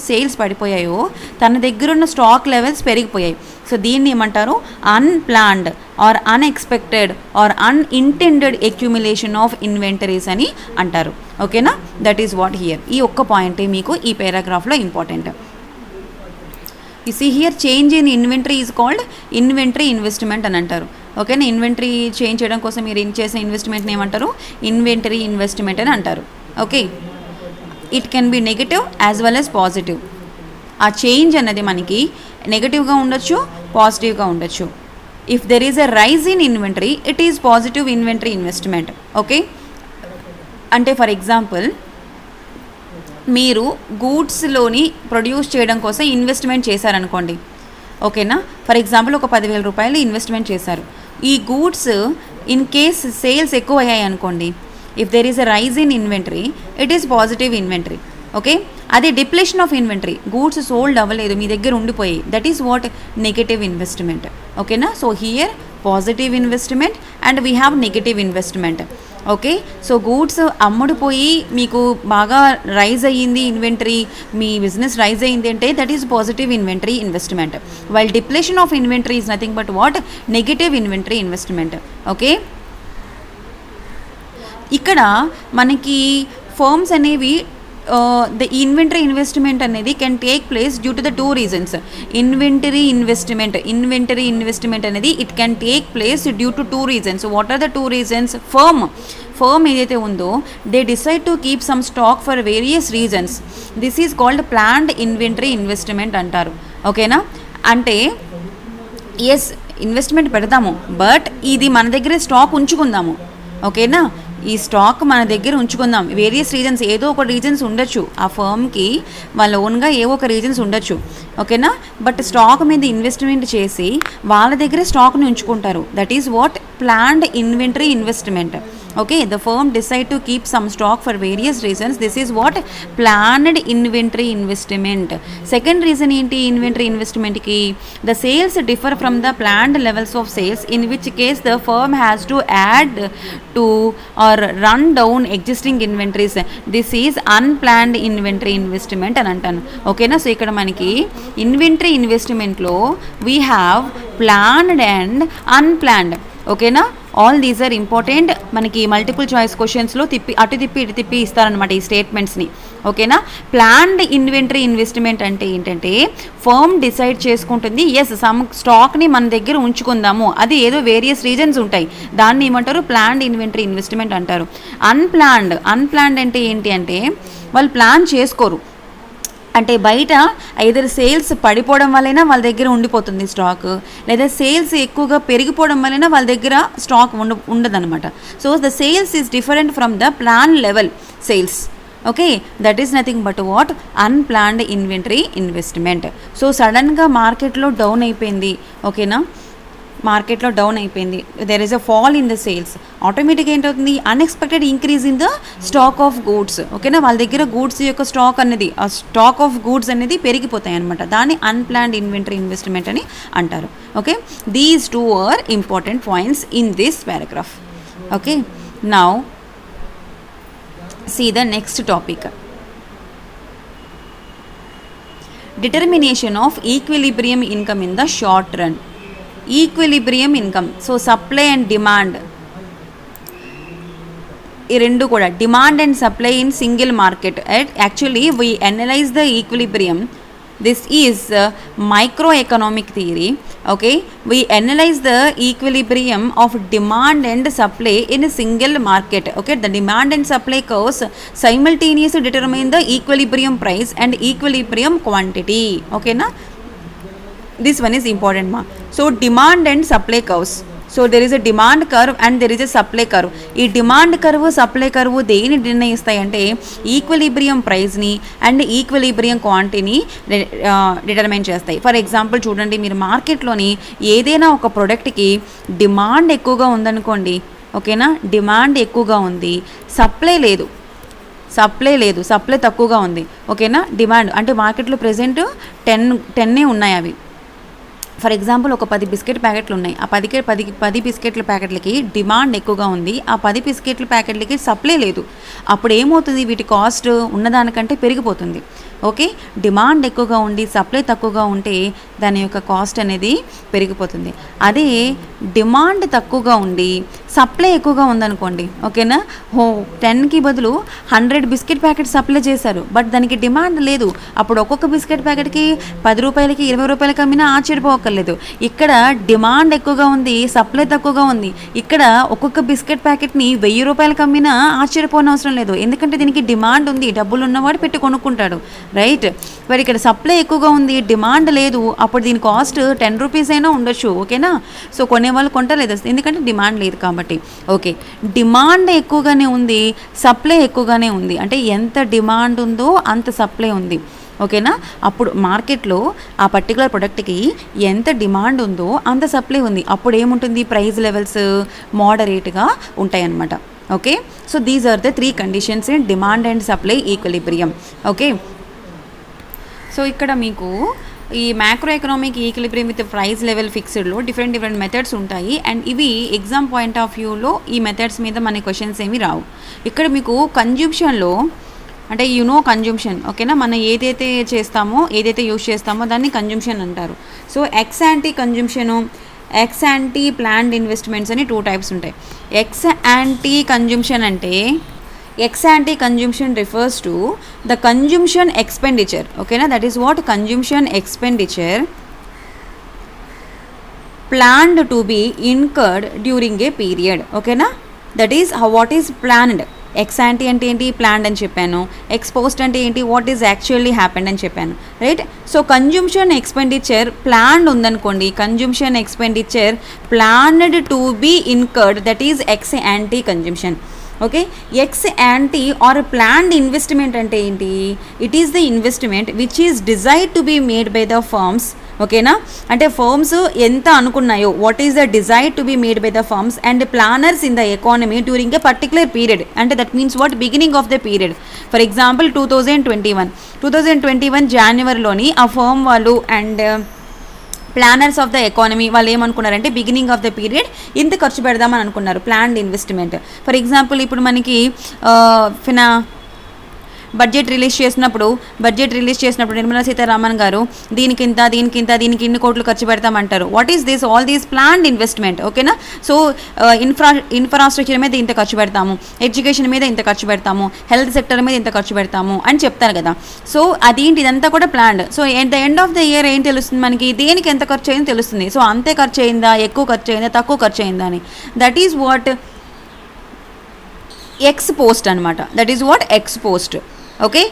సేల్స్ పడిపోయాయో తన దగ్గర ఉన్న స్టాక్ లెవెల్స్ పెరిగిపోయాయి. సో దీన్ని ఏమంటారు? Unplanned or unexpected or unintended accumulation of inventories అని అంటారు. ఓకేనా? That is what here. ఈ ఒక్క పాయింటే మీకు ఈ పారాగ్రాఫ్లో important. You see here change in inventory is called inventory investment అని అంటారు. ఓకేనా? ఇన్వెంటరీ చేంజ్ చేయడం కోసం మీరు చేసే ఇన్వెస్ట్మెంట్ని ఏమంటారు? ఇన్వెంటరీ ఇన్వెస్ట్మెంట్ అని అంటారు. Okay, it can be negative as well as positive. ఆ చేంజ్ అనేది మనకి నెగటివ్గా ఉండొచ్చు, పాజిటివ్గా ఉండొచ్చు. If there is a rise in inventory it is positive inventory investment. Okay, అంటే ఫర్ ఎగ్జాంపుల్ మీరు గూడ్స్లోని ప్రొడ్యూస్ చేయడం కోసం ఇన్వెస్ట్మెంట్ చేశారనుకోండి. ఓకేనా? ఫర్ ఎగ్జాంపుల్ ఒక 10,000 రూపాయలు ఇన్వెస్ట్మెంట్ చేశారు. ఈ గూడ్స్ ఇన్ కేస్ సేల్స్ ఎక్కువ అయ్యాయి అనుకోండి, if there is a rise in inventory it is positive inventory. Okay, అదే depletion of inventory, goods sold అవ్వలేదు, మీ దగ్గర ఉండిపోయి, that is what? Negative investment. ఓకేనా? So here positive investment and we have negative investment. Okay, so goods అమ్ముడుపోయి మీకు బాగా rise అయ్యింది ఇన్వెంటరీ, మీ బిజినెస్ రైజ్ అయ్యింది అంటే that is positive inventory investment. While depletion of inventory is nothing but what? Negative inventory investment. Okay, ఇక్కడ మనకి firms అనేవి the inventory investment అనేది can take place due to the 2 reasons. Inventory investment అనేది it can take place due to 2 reasons. What are the 2 reasons? Firm ఏదైతే ఉందో they decide to keep some stock for various reasons. This is called planned inventory investment అంటారు. ఓకేనా? అంటే yes investment పెడతాము, but ఇది మన దగ్గరే స్టాక్ ఉంచుకుందాము. ఓకేనా? ఈ స్టాక్ మన దగ్గర ఉంచుకుందాం. వేరియస్ రీజన్స్, ఏదో ఒక రీజన్స్ ఉండొచ్చు ఆ ఫర్మ్కి, వాళ్ళ ఓన్గా ఏవో ఒక రీజన్స్ ఉండొచ్చు. ఓకేనా? బట్ స్టాక్ మీద ఇన్వెస్ట్మెంట్ చేసి వాళ్ళ దగ్గర స్టాక్ని ఉంచుకుంటారు. That is what? Planned inventory investment. Okay, the firm decide to keep some stock for various reasons. This is what? Planned inventory investment. Second reason ఏంటి ఇన్వెంటరీ ఇన్వెస్ట్మెంట్కి? The sales differ from the planned levels of sales, in which case the firm has to add to or run down existing inventories. This is unplanned inventory investment అని అంటాను. ఓకేనా? So ఇక్కడ మనకి inventory ఇన్వెస్ట్మెంట్లో we have planned and unplanned. ఓకేనా? All these are important. మనకి multiple choice క్వశ్చన్స్లో ఇటు తిప్పి ఇస్తారనమాట ఈ స్టేట్మెంట్స్ని. ఓకేనా? ప్లాన్డ్ ఇన్వెంటరీ ఇన్వెస్ట్మెంట్ అంటే ఏంటంటే ఫర్మ్ డిసైడ్ చేసుకుంటుంది, ఎస్ సమ్ స్టాక్ని మన దగ్గర ఉంచుకుందాము, అది ఏదో వేరియస్ రీజన్స్ ఉంటాయి, దాన్ని ఏమంటారు? ప్లాన్డ్ ఇన్వెంటరీ ఇన్వెస్ట్మెంట్ అంటారు. అన్ప్లాన్డ్ అంటే ఏంటి అంటే వాళ్ళు ప్లాన్ చేసుకోరు. అంటే బయట ఐదర్ సేల్స్ పడిపోవడం వల్లైనా వాళ్ళ దగ్గర ఉండిపోతుంది స్టాక్, లేదా సేల్స్ ఎక్కువగా పెరిగిపోవడం వలన వాళ్ళ దగ్గర స్టాక్ ఉండదన్నమాట. So the sales is different from the plan level sales. Okay, that is nothing but what? Unplanned inventory investment. So సడన్గా మార్కెట్లో డౌన్ అయిపోయింది. ఓకేనా? మార్కెట్లో డౌన్ అయిపోయింది, there is a fall in the sales, ఆటోమేటిక్గా ఏంటవుతుంది? Unexpected increase in the stock of goods. ఓకేనా? వాళ్ళ దగ్గర గూడ్స్ యొక్క స్టాక్ అనేది, ఆ స్టాక్ ఆఫ్ గూడ్స్ అనేది పెరిగిపోతాయి అనమాట. దాన్ని అన్ప్లాన్డ్ ఇన్వెంటరీ ఇన్వెస్ట్మెంట్ అని అంటారు. Okay, these 2 are important points in this paragraph. Okay, now see the next topic. Determination of equilibrium income in the short run. Equilibrium income, so supply and demand, ఈ రెండు కూడా demand and supply in single market. Actually we analyse the equilibrium. This is microeconomic theory. Okay, we analyze the equilibrium of demand and supply in a single market. Okay, the demand and supply curves simultaneously determine the equilibrium price and equilibrium quantity. Okay na, this one is important ma. So demand and supply curves, so there is a demand curve and there is a supply curve. ఈ demand curve supply curve దేని నిర్ణయిస్తాయంటే equilibrium ప్రైస్ని and equilibrium క్వాంటిటీని determine చేస్తాయి. For example చూడండి, మీరు మార్కెట్లోని ఏదైనా ఒక ప్రోడక్ట్కి demand ఎక్కువగా ఉందనుకోండి. ఓకేనా, డిమాండ్ ఎక్కువగా ఉంది, సప్లై లేదు, సప్లై తక్కువగా ఉంది. ఓకేనా, డిమాండ్ అంటే మార్కెట్లో ప్రెజెంట్ 10 ఉన్నాయి అవి. ఫర్ ఎగ్జాంపుల్ ఒక 10 బిస్కెట్ ప్యాకెట్లు ఉన్నాయి. ఆ 10 బిస్కెట్ల ప్యాకెట్లకి డిమాండ్ ఎక్కువగా ఉంది. ఆ 10 బిస్కెట్ల ప్యాకెట్లకి సప్లై లేదు. అప్పుడు ఏమవుతుంది, వీటి కాస్ట్ ఉన్నదానికంటే పెరిగిపోతుంది. ఓకే, డిమాండ్ ఎక్కువగా ఉండి సప్లై తక్కువగా ఉంటే దాని యొక్క కాస్ట్ అనేది పెరిగిపోతుంది. అదే డిమాండ్ తక్కువగా ఉండి సప్లై ఎక్కువగా ఉందనుకోండి, ఓకేనా, 10కి బదులు 100 బిస్కెట్ ప్యాకెట్ సప్లై చేశారు, బట్ దానికి డిమాండ్ లేదు. అప్పుడు ఒక్కొక్క బిస్కెట్ ప్యాకెట్కి 10 రూపాయలకి 20 రూపాయలకి అమ్మినా ఆశ్చర్యపోకర్లేదు. ఇక్కడ డిమాండ్ ఎక్కువగా ఉంది, సప్లై తక్కువగా ఉంది. ఇక్కడ ఒక్కొక్క బిస్కెట్ ప్యాకెట్ని 1000 రూపాయలకి అమ్మినా ఆశ్చర్యపోనవసరం లేదు, ఎందుకంటే దీనికి డిమాండ్ ఉంది, డబ్బులు ఉన్నవాడు పెట్టి కొనుక్కుంటాడు, రైట్. మరి ఇక్కడ సప్లై ఎక్కువగా ఉంది, డిమాండ్ లేదు, అప్పుడు దీని కాస్ట్ 10 రూపీస్ అయినా ఉండొచ్చు, ఓకేనా. సో కొనేవాళ్ళు కొంటలేదు, ఎందుకంటే డిమాండ్ లేదు కాబట్టి. ఓకే, డిమాండ్ ఎక్కువగానే ఉంది, సప్లై ఎక్కువగానే ఉంది, అంటే ఎంత డిమాండ్ ఉందో అంత సప్లై ఉంది, ఓకేనా. అప్పుడు మార్కెట్లో ఆ పర్టికులర్ ప్రొడక్ట్కి ఎంత డిమాండ్ ఉందో అంత సప్లై ఉంది. అప్పుడు ఏముంటుంది, ప్రైస్ లెవెల్స్ మోడరేట్గా ఉంటాయి అన్నమాట. Okay, so these are the 3 conditions in demand and supply equilibrium. Okay, so ఇక్కడ మీకు ఈ macro economic equilibrium with price level ఫిక్స్డ్లో డిఫరెంట్ మెథడ్స్ ఉంటాయి. అండ్ ఇవి ఎగ్జామ్ పాయింట్ ఆఫ్ వ్యూలో ఈ మెథడ్స్ మీద మన క్వశ్చన్స్ ఏమి రావు. ఇక్కడ మీకు కన్జ్యూమ్షన్లో అంటే కన్జ్యూమ్షన్, ఓకేనా, మనం ఏదైతే చేస్తామో ఏదైతే యూజ్ చేస్తామో దాన్ని కన్జ్యూమ్షన్ అంటారు. So ex ante consumption, ex ante planned investments అని 2 టైప్స్ ఉంటాయి. ఎక్స్ యాంటీ కన్జ్యూమ్షన్ అంటే ex ante consumption refers to the consumption expenditure, ఓకేనా, that is what consumption expenditure planned to be incurred during a period, ఓకేనా, that is what is planned. Ex ante అంటే ఏంటి, planned అని చెప్పాను. X post అంటే ఏంటి, what is actually happened అని చెప్పాను, right. So consumption expenditure planned ఉందనుకోండి, consumption expenditure planned to be incurred, that is ex ante consumption. Okay, ex ante or planned investment అంటే ఏంటి, it is the investment which is desired to be made by the firms, ఓకేనా, అంటే firms ఎంత అనుకున్నాయో, what is the desired to be made by the firms and planners in the economy during a particular period, అంటే that means what, beginning of the period. For example 2021 జనవరిలోని ఆ firm వాళ్ళు and planners of the economy వాళ్ళు ఏమనుకున్నారంటే beginning of the period ఇంత ఖర్చు పెడదామని అనుకున్నారు, planned investment. For example ఇప్పుడు మనకి బడ్జెట్ రిలీజ్ చేసినప్పుడు నిర్మలా సీతారామన్ గారు దీనికి ఇన్ని కోట్లు ఖర్చు పెడతామంటారు. What is this, all these planned investment, ఓకేనా. సో ఇన్ఫ్రాస్ట్రక్చర్ మీద ఇంత ఖర్చు పెడతాము, ఎడ్యుకేషన్ మీద ఇంత ఖర్చు పెడతాము, హెల్త్ సెక్టర్ మీద ఇంత ఖర్చు పెడతాము అని చెప్తారు కదా. సో అదేంటి, ఇదంతా కూడా planned. So at the end of the year ఏం తెలుస్తుంది మనకి, దేనికి ఎంత ఖర్చు అయిందో తెలుస్తుంది. సో అంతే ఖర్చు అయిందా, ఎక్కువ ఖర్చు అయిందా, తక్కువ ఖర్చు అయిందా అని. That is what ex post అనమాట, that is what ex post. Okay,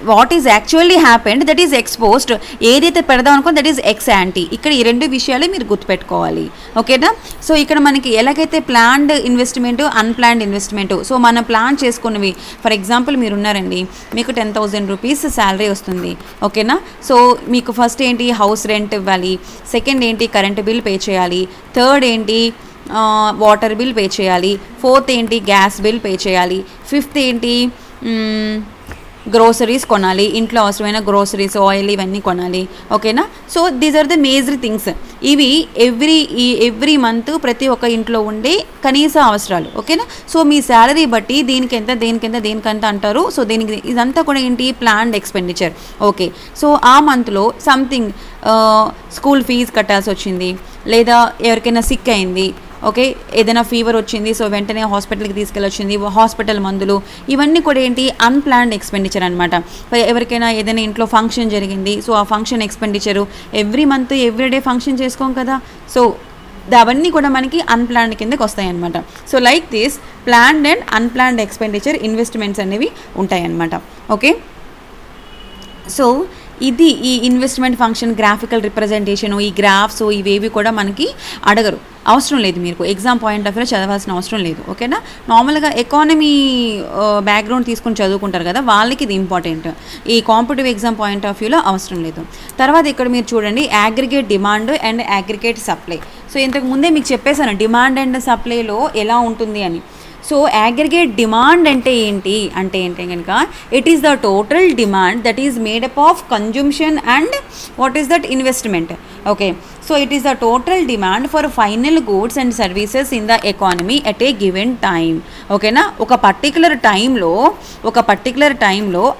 what is actually happened, that is exposed. ఏదైతే పెడదాం అనుకోండి దట్ ఈజ్ ఎక్స్ యాంటీ. ఇక్కడ ఈ 2 విషయాలే మీరు గుర్తుపెట్టుకోవాలి, ఓకేనా. సో ఇక్కడ మనకి ఎలాగైతే planned investment, unplanned investment, so మనం ప్లాన్ చేసుకున్నవి, ఫర్ ఎగ్జాంపుల్ మీరు ఉన్నారండి, మీకు 10,000 రూపీస్ శాలరీ వస్తుంది, ఓకేనా. సో మీకు ఫస్ట్ ఏంటి, హౌస్ రెంట్ ఇవ్వాలి, సెకండ్ ఏంటి, కరెంట్ బిల్ పే చేయాలి, థర్డ్ ఏంటి, వాటర్ బిల్ పే చేయాలి, ఫోర్త్ ఏంటి, గ్యాస్ బిల్ పే చేయాలి, ఫిఫ్త్ ఏంటి, గ్రోసరీస్ కొనాలి, ఇంట్లో అవసరమైన గ్రోసరీస్, ఆయిల్ ఇవన్నీ కొనాలి, ఓకేనా. So these are the major things. ఇవి ఎవ్రీ మంత్ ప్రతి ఒక్క ఇంట్లో ఉండే కనీస అవసరాలు, ఓకేనా. సో మీ శాలరీ బట్టి దేనికంత అంటారు. సో దీనికి ఇదంతా కూడా ఏంటి, ప్లాన్డ్ ఎక్స్పెండిచర్, ఓకే. సో ఆ మంత్లో సంథింగ్ స్కూల్ ఫీజు కట్టాల్సి వచ్చింది, లేదా ఎవరికైనా సిక్ అయింది, ఓకే, ఏదైనా ఫీవర్ వచ్చింది, సో వెంటనే హాస్పిటల్కి తీసుకెళ్ళొచ్చింది, హాస్పిటల్ మందులు, ఇవన్నీ కూడా ఏంటి, అన్ప్లాన్డ్ ఎక్స్పెండిచర్ అనమాట. ఎవరికైనా ఏదైనా ఇంట్లో ఫంక్షన్ జరిగింది, సో ఆ function expenditure, every month everyday function చేసుకోం కదా, సో అవన్నీ కూడా మనకి అన్ప్లాన్డ్ కిందకి వస్తాయి అనమాట. So like this planned and unplanned expenditure investments అనేవి ఉంటాయి అన్నమాట, ఓకే. సో ఇది ఈ ఇన్వెస్ట్మెంట్ ఫంక్షన్ గ్రాఫికల్ రిప్రజెంటేషను, ఈ గ్రాఫ్స్ ఇవేవి కూడా మనకి అడగరు, అవసరం లేదు, మీకు ఎగ్జామ్ పాయింట్ ఆఫ్ వ్యూలో చదవాల్సిన అవసరం లేదు, ఓకేనా. నార్మల్గా ఎకానమీ బ్యాక్గ్రౌండ్ తీసుకుని చదువుకుంటారు కదా, వాళ్ళకి ఇది ఇంపార్టెంట్. ఈ కాంపిటేటివ్ ఎగ్జామ్ పాయింట్ ఆఫ్ వ్యూలో అవసరం లేదు. తర్వాత ఇక్కడ మీరు చూడండి, aggregate demand and aggregate supply. So ఇంతకు ముందే మీకు చెప్పేశాను డిమాండ్ అండ్ సప్లైలో ఎలా ఉంటుంది అని. సో అగ్రిగేట్ డిమాండ్ అంటే ఏంటి కనుక it is the total demand that is made up of consumption and what is that investment. Okay, so it is the total demand for final goods and services in the economy at a given time. ఓకేనా, ఒక particular టైంలో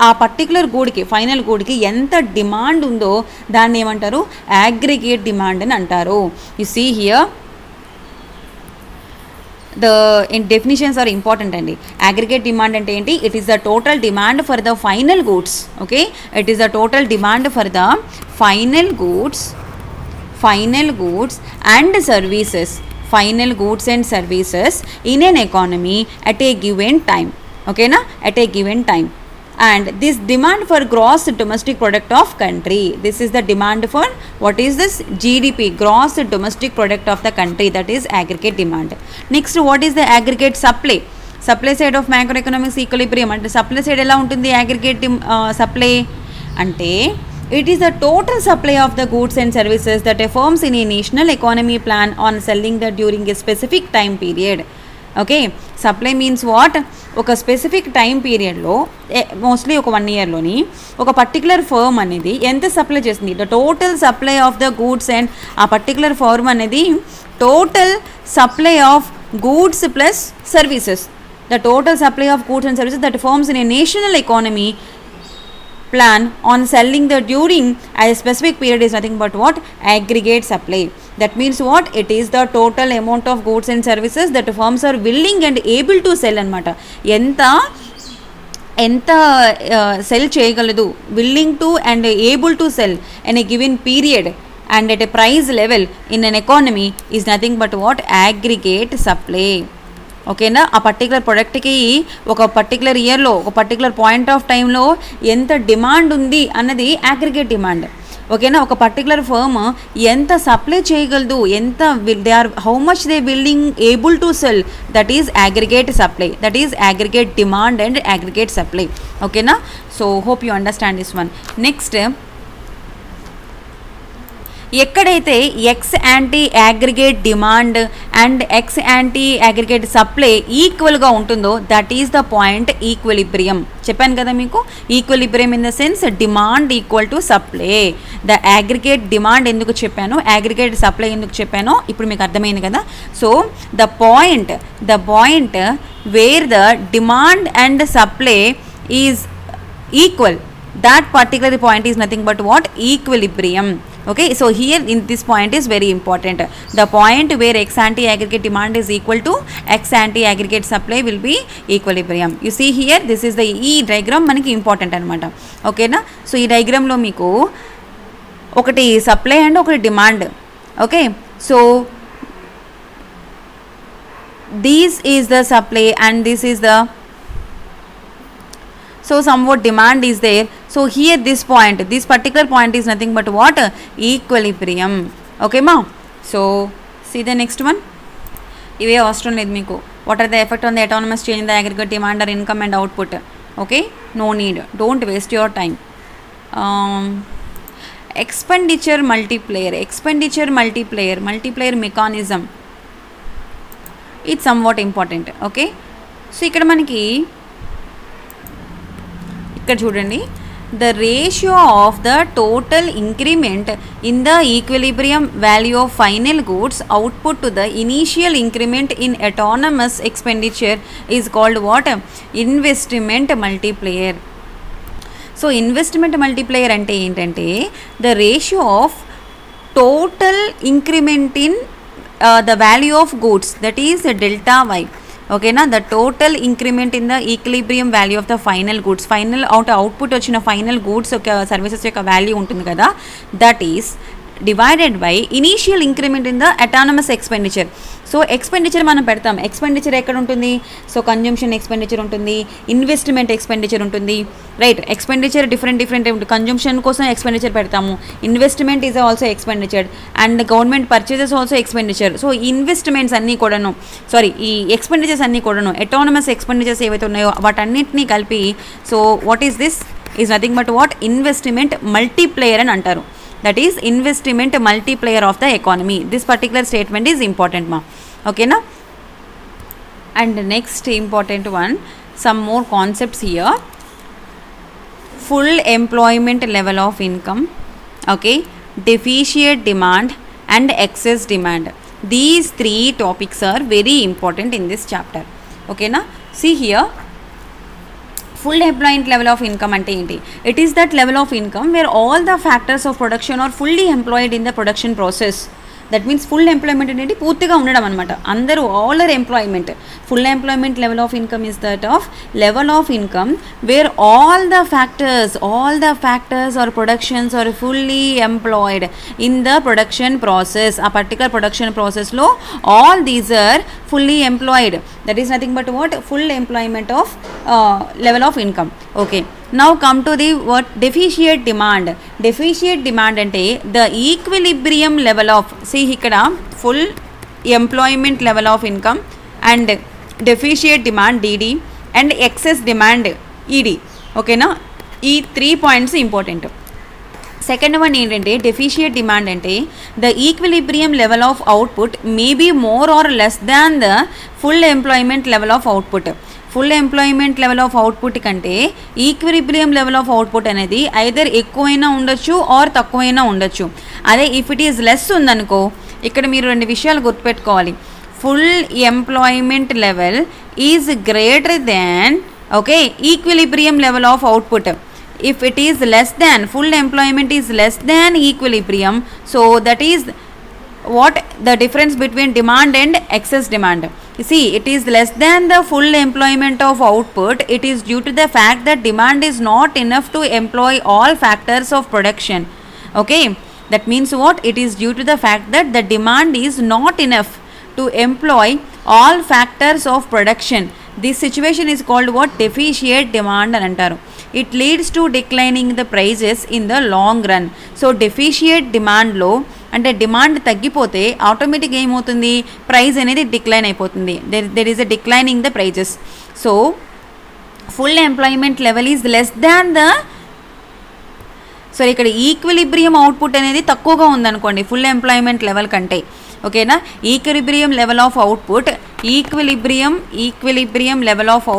ఆ particular గూడ్కి, final గూడ్కి ఎంత demand ఉందో దాన్ని ఏమంటారు, aggregate demand అని అంటారు. You see here the definitions are important అండి. అగ్రిగేట్ డిమాండ్ అంటే ఏంటి, it is the total demand for the final goods. Okay, it is the total demand for the final goods and services in an economy at a given time. ఓకేనా, at a given time. And this demand for gross domestic product of country, this is the demand for what is this GDP, gross domestic product of the country, that is aggregate demand. Next, what is the aggregate supply side of macroeconomics equilibrium అంటే supply side ఎలా ఉంటుంది aggregate supply అంటే it is the total supply of the goods and services that firms in a national economy plan on selling that during a specific time period. Okay, supply means what, ఒక specific time పీరియడ్లో mostly ఒక 1 ఇయర్లోని ఒక particular firm అనేది ఎంత supply చేస్తుంది, the total supply of the goods and ఆ particular firm అనేది total supply of goods plus services, the total supply of goods and services that firms in a national economy plan on selling the during a specific period is nothing but what, aggregate supply. That means what, it is the total amount of goods and services that firms are willing and able to sell అనమాట. ఎంత cell చేయగలదు, willing to and able to sell in a given period and at a price level in an economy is nothing but what, aggregate supply. ఓకేనా, ఆ particular ప్రొడక్ట్కి ఒక particular ఇయర్లో ఒక particular point of టైంలో ఎంత డిమాండ్ ఉంది అన్నది అగ్రిగేట్ డిమాండ్. ఓకేనా, ఒక పర్టికులర్ ఫర్మ్ ఎంత సప్లై చేయగలదు, ఎంత they are how much they willing able to sell, that is aggregate supply, that is aggregate demand and aggregate supply. ఓకేనా, so hope you understand this one. Next, ఎక్కడైతే ex ante aggregate demand and ex ante aggregate supply ఈక్వల్గా ఉంటుందో that is the point equilibrium. చెప్పాను కదా మీకు, equilibrium in the sense demand equal to supply. The aggregate demand ఎందుకు చెప్పాను, aggregate supply ఎందుకు చెప్పానో ఇప్పుడు మీకు అర్థమైంది కదా. So the point where the demand and supply is equal, that particular point is nothing but what, equilibrium. Okay, so here in this point is very important, the point where x ante aggregate demand is equal to x ante aggregate supply will be equilibrium. You see here, this is the e diagram మనకి important అనమాట. ఓకేనా, so ఈ డయాగ్రామ్లో మీకు ఒకటి supply and ఒకటి demand. Okay, so this is the supply and this is the, so somewhat demand is there. So here this particular point is nothing but what, equilibrium. Okay ma, so see the next one. ఇవే అవసరం లేదు మీకు. What are the effect on the autonomous change in the aggregate demand or income and output. Okay, no need, don't waste your time. Expenditure multiplier mechanism, it's somewhat important. Okay, so ఇక్కడ మనకి ఇక్కడ చూడండి, the ratio of the total increment in the equilibrium value of final goods output to the initial increment in autonomous expenditure is called what, investment multiplier. So investment multiplier అంటే ఏంటంటే the ratio of total increment in the value of goods, that is delta y. ఓకేనా, the total increment in the equilibrium value of the final goods, final output వచ్చిన final goods యొక్క services యొక్క value ఉంటుంది కదా, that is divided by initial increment in the autonomous expenditure. So expenditure మనం పెడతాం, expenditure ఎక్కడ ఉంటుంది, సో కన్జంప్షన్ ఎక్స్పెండిచర్ ఉంటుంది, ఇన్వెస్ట్మెంట్ ఎక్స్పెండిచర్ ఉంటుంది, రైట్. ఎక్స్పెండిచర్ డిఫరెంట్ కన్జంప్షన్ కోసం ఎక్స్పెండిచర్ పెడతాము, investment is also expenditure and government purchases also expenditure. So investments అన్నీ కూడాను, ఈ ఎక్స్పెండిచర్స్ అన్నీ కూడాను అటానమస్ ఎక్స్పెండిచర్స్ ఏవైతే ఉన్నాయో వాటన్నిటినీ కలిపి, so what is this is nothing but what, investment multiplayer అని అంటారు. That is investment multiplier of the economy. This particular statement is important ma. Okay na. And next important one, some more concepts here. Full employment level of income, okay, deficient demand and excess demand. These three topics are very important in this chapter. Okay na, see here, full employment level of income ante enti? It is that level of income where all the factors of production are fully employed in the production process. That means full employment అనేది పూర్తిగా ఉండడం అనమాట. అందరూ all are employment. Full employment level of income is that of level of income where all the factors are productions are fully employed in the production process. ఆ particular production ప్రాసెస్లో all these are fully employed. That is nothing but what? Full employment of level of income. Okay, now come to the what? Deficient demand. Deficient demand ante the equilibrium level of, see ikkada full employment level of income and deficient demand DD and excess demand ED. Okay na, ee 3 points important. Second one ఏంటంటే deficient demand అంటే the equilibrium level of output may be more or less than the full employment level of output. Full employment level of output కంటే equilibrium level of output అనేది either ఎక్కువైనా ఉండొచ్చు are తక్కువైనా ఉండొచ్చు. అదే if it is less ఉందనుకో, ఇక్కడ మీరు రెండు విషయాలు గుర్తుపెట్టుకోవాలి. Full employment level is greater than, okay, equilibrium level of output. If it is less than, full employment is less than equilibrium, so that is what the difference between demand and excess demand. You see, it is less than the full employment of output. It is due to the fact that demand is not enough to employ all factors of production. Okay, that means what? It is due to the fact that the demand is not enough to employ all factors of production. This situation is called what? Deficient demand అని అంటారు. It leads to declining the prices in the long run. So deficient demandలో అంటే demand తగ్గిపోతే ఆటోమేటిక్గా ఏమవుతుంది, price అనేది decline అయిపోతుంది. There is a declining the prices. So full employment level is less than the, so ఇక్కడ equilibrium output అనేది తక్కువగా ఉందనుకోండి ఫుల్ ఎంప్లాయ్మెంట్ లెవెల్ కంటే. ఓకేనా, equilibrium level of output, equilibrium level of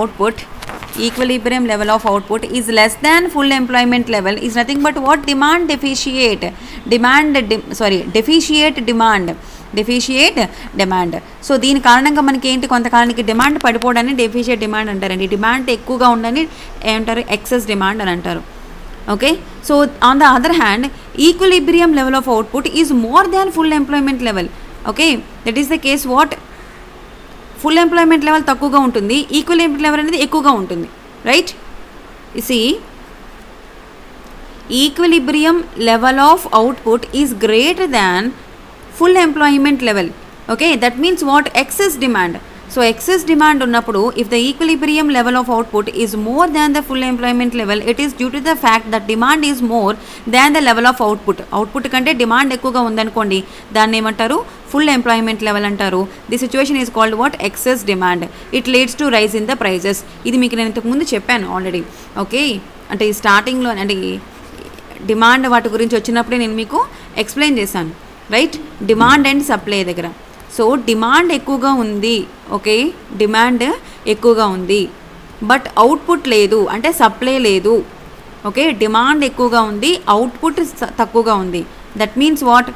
output is less than full employment level is nothing but what? Deficient demand. So దీని కారణంగా మనకి ఏంటి, కొంతకాలానికి డిమాండ్ పడిపోవడాన్ని డెఫిషియట్ డిమాండ్ అంటారండి. డిమాండ్ ఎక్కువగా ఉండని ఏమంటారు, ఎక్సెస్ డిమాండ్ అని అంటారు. Okay, so on the other hand equilibrium level of output is more than full employment level. Okay, that is the case what? Full employment level తక్కువగా ఉంటుంది, equilibrium level అనేది ఎక్కువగా ఉంటుంది. Right, see equilibrium level of output is greater than full employment level. Okay, that means what? Excess demand. So excess demand ఉన్నప్పుడు if the equilibrium level of output is more than the full employment level, it is due to the fact that demand is more than the level of output. Output కంటే demand ఎక్కువగా ఉందనుకోండి, దాన్ని ఏమంటారు? Full employment level అంటారు. The situation is called what? Excess demand. It leads to rise in the prices. ఇది మీకు నేను ఇంతకుముందు చెప్పాను ఆల్రెడీ. ఓకే, అంటే ఈ స్టార్టింగ్లో అంటే డిమాండ్ వాటి గురించి వచ్చినప్పుడే నేను మీకు ఎక్స్ప్లెయిన్ చేశాను. రైట్, డిమాండ్ అండ్ సప్లై దగ్గర. సో డిమాండ్ ఎక్కువగా ఉంది, ఓకే, డిమాండ్ ఎక్కువగా ఉంది బట్ అవుట్పుట్ లేదు, అంటే సప్లై లేదు. ఓకే, డిమాండ్ ఎక్కువగా ఉంది, అవుట్పుట్ తక్కువగా ఉంది. That means what?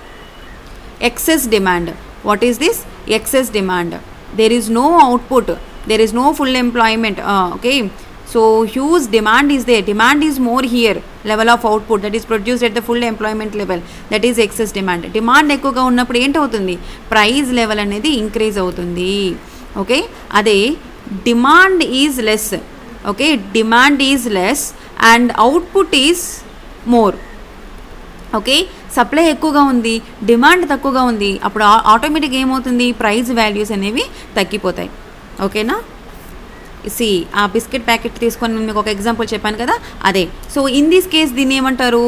Excess demand. What is this? Excess demand. There is no output, there is no full employment. Okay, so huge demand is there, demand is more here, level of output that is produced at the full employment level, that is excess demand. demand ఎక్కువగా ఉన్నప్పుడు ఏంటవుతుంది? Price level అనేది increase అవుతుంది. Okay, అదే demand is less. Okay, demand is less and output is more. Okay, supply ఎక్కువగా ఉంది, demand తక్కువగా ఉంది, అప్పుడు ఆటోమేటిక్గా ఏమవుతుంది? ప్రైస్ వాల్యూస్ అనేవి తగ్గిపోతాయి. ఓకేనా, సి ఆ బిస్కెట్ ప్యాకెట్ తీసుకొని నేను మీకు ఒక ఎగ్జాంపుల్ చెప్పాను కదా, అదే. సో ఇన్ దిస్ కేస్ దీన్ని ఏమంటారు?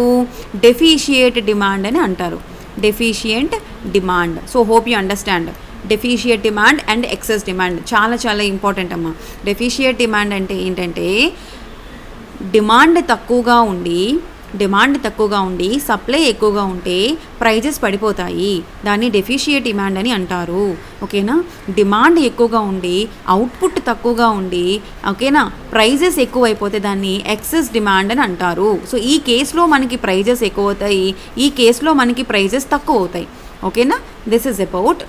డెఫిషియట్ డిమాండ్ అని అంటారు. Deficient demand. So hope you understand. Deficit demand and excess demand చాలా చాలా ఇంపార్టెంట్ అమ్మా. డెఫిషియట్ డిమాండ్ అంటే ఏంటంటే డిమాండ్ తక్కువగా ఉండి డిమాండ్ తక్కువగా ఉండి సప్లై ఎక్కువగా ఉంటే ప్రైజెస్ పడిపోతాయి. దాన్ని డెఫిషియట్ డిమాండ్ అని అంటారు. ఓకేనా, డిమాండ్ ఎక్కువగా ఉండి అవుట్పుట్ తక్కువగా ఉండి ఓకేనా ప్రైజెస్ ఎక్కువైపోతే దాన్ని ఎక్సెస్ డిమాండ్ అని అంటారు. సో ఈ కేసులో మనకి ప్రైజెస్ ఎక్కువ అవుతాయి, ఈ కేసులో మనకి ప్రైజెస్ తక్కువ అవుతాయి. ఓకేనా, this is about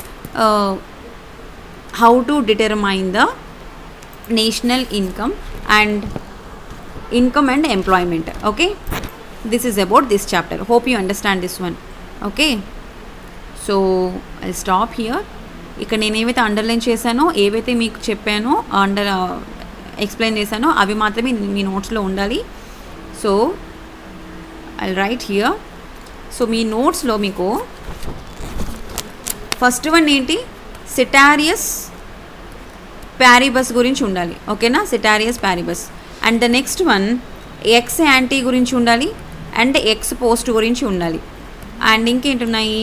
how to determine the national income and employment. Okay, this is about this chapter. Hope you understand this one. Okay, so I'll stop here. ఇక్కడ నేను ఏవైతే అండర్లైన్ చేశానో, ఏవైతే మీకు చెప్పానో, ఎక్స్ప్లెయిన్ చేశానో అవి మాత్రమే మీ నోట్స్లో ఉండాలి. So I'll write here. So మీ నోట్స్లో మీకు ఫస్ట్ వన్ ఏంటి, సిటారియస్ ప్యారిబస్ గురించి ఉండాలి. ఓకేనా, ceteris paribus. And the next one ex ante గురించి ఉండాలి అండ్ ఎక్స్ పోస్ట్ గురించి ఉండాలి. అండ్ ఇంకేంటున్నాయి,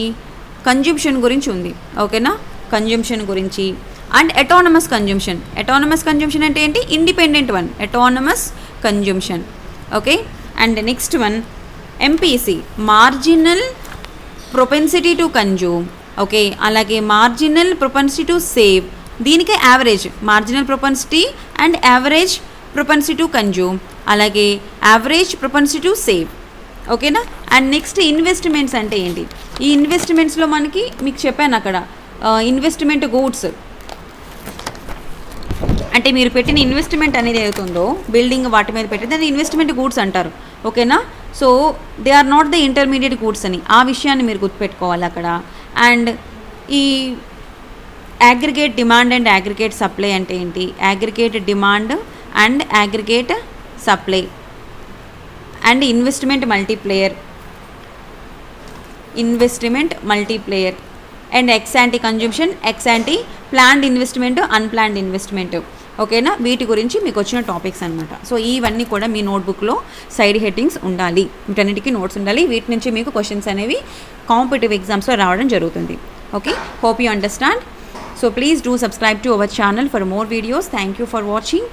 కన్జంప్షన్ గురించి ఉంది. ఓకేనా, కన్జంప్షన్ గురించి and autonomous consumption. Autonomous consumption అంటే ఏంటి, independent one, autonomous consumption. Okay, and next one MPC, marginal propensity to consume. Okay, అలాగే మార్జినల్ ప్రొపెన్సిటీ టు సేవ్, దీనికి average, marginal propensity and average propensity to consume, అలాగే average propensity to save. ఓకేనా, and next investments అంటే ఏంటి, ఈ ఇన్వెస్ట్మెంట్స్లో మనకి మీకు చెప్పాను అక్కడ ఇన్వెస్ట్మెంట్ గూడ్స్ అంటే మీరు పెట్టిన ఇన్వెస్ట్మెంట్ అనేది ఏదవుతుందో బిల్డింగ్ వాటి మీద పెట్టింది అది ఇన్వెస్ట్మెంట్ గూడ్స్ అంటారు. ఓకేనా, so they are not the intermediate goods అని, ఆ విషయాన్ని మీరు గుర్తుపెట్టుకోవాలి అక్కడ. అండ్ ఈ aggregate demand and aggregate supply అంటే ఏంటి, aggregate demand and aggregate supply and investment multiplier and ex ante consumption, ex ante planned investment, unplanned investment. ఓకేనా, వీటి గురించి మీకు వచ్చిన టాపిక్స్ అనమాట. సో ఇవన్నీ కూడా మీ నోట్బుక్లో సైడ్ హెడ్డింగ్స్ ఉండాలి, వీటన్నిటికీ నోట్స్ ఉండాలి. వీటి నుంచి మీకు క్వశ్చన్స్ అనేవి కాంపిటేటివ్ ఎగ్జామ్స్లో రావడం జరుగుతుంది. Okay, hope you understand. So please do subscribe to our channel for more videos. Thank you for watching.